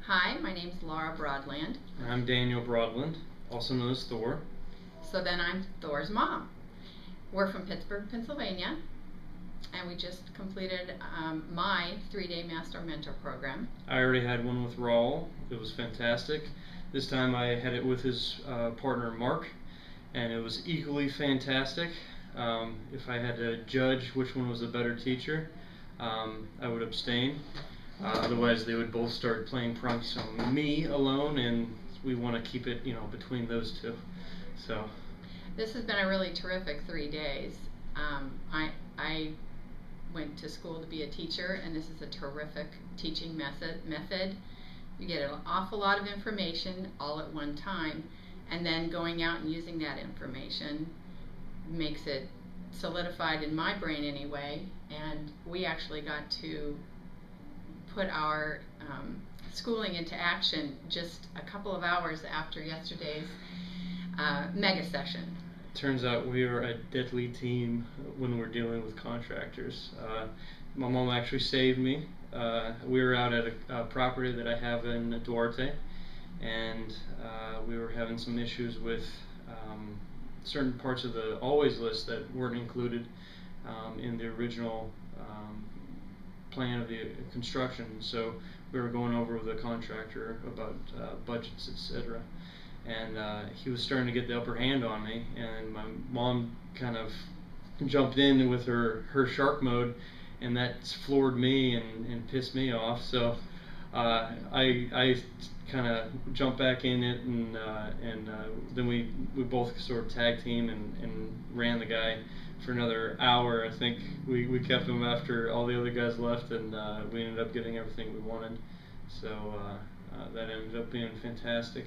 Hi, my name's Laura Broadland. I'm Daniel Broadland, also known as Thor. So then I'm Thor's mom. We're from Pittsburgh, Pennsylvania, and we just completed my 3-day Master Mentor program. I already had one with Raul. It was fantastic. This time I had it with his partner Mark, and it was equally fantastic. If I had to judge which one was the better teacher, I would abstain. Otherwise, they would both start playing pranks on me alone, and we want to keep it, between those two. So this has been a really terrific 3 days. I went to school to be a teacher, and this is a terrific teaching method. You get an awful lot of information all at one time, and then going out and using that information makes it solidified in my brain anyway. And we actually got to put our schooling into action just a couple of hours after yesterday's mega session. Turns out we are a deadly team when we're dealing with contractors. My mom actually saved me. We were out at a property that I have in Duarte, and we were having some issues with certain parts of the always list that weren't included in the original plan of the construction. So we were going over with the contractor about budgets, etc. And he was starting to get the upper hand on me, and my mom kind of jumped in with her shark mode, and that floored me and pissed me off. So I kind of jumped back in it, and then we both sort of tag team and ran the guy for another hour. I think we kept him after all the other guys left, and we ended up getting everything we wanted. So that ended up being fantastic.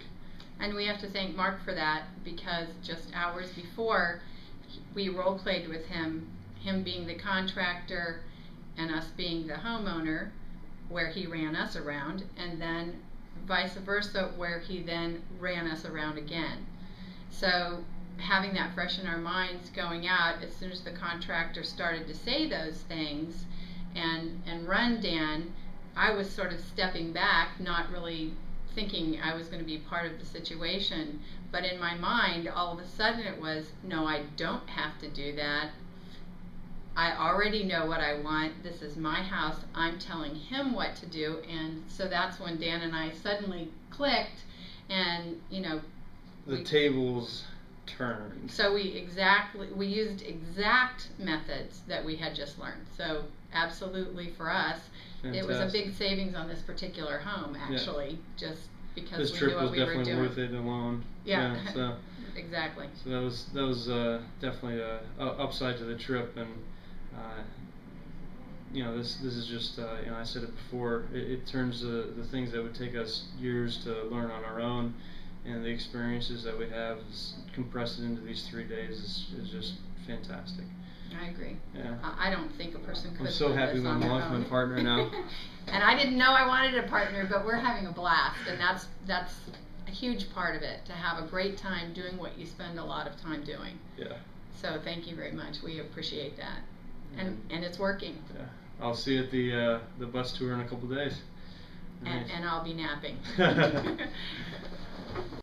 And we have to thank Mark for that, because just hours before we role played with him being the contractor and us being the homeowner, where he ran us around, and then vice versa, where he then ran us around again. So having that fresh in our minds going out, as soon as the contractor started to say those things and run Dan, I was sort of stepping back, not really thinking I was going to be part of the situation, but in my mind all of a sudden it was, no, I don't have to do that. I already know what I want. This is my house. I'm telling him what to do. And so that's when Dan and I suddenly clicked, and the tables turned. So we used exact methods that we had just learned. So absolutely, for us, fantastic. It was a big savings on this particular home, actually, yeah. Just because this we knew what we were doing. This trip was definitely worth it alone. Yeah, so exactly. So that was definitely a upside to the trip, and this is just I said it before. It turns the things that would take us years to learn on our own, and the experiences that we have compressed into these 3 days is just fantastic. I agree. Yeah. I don't think a person could. I'm so happy my mom's my partner now. And I didn't know I wanted a partner, but we're having a blast, and that's a huge part of it, to have a great time doing what you spend a lot of time doing. Yeah. So thank you very much. We appreciate that, and it's working. Yeah. I'll see you at the bus tour in a couple days. And I'll be napping.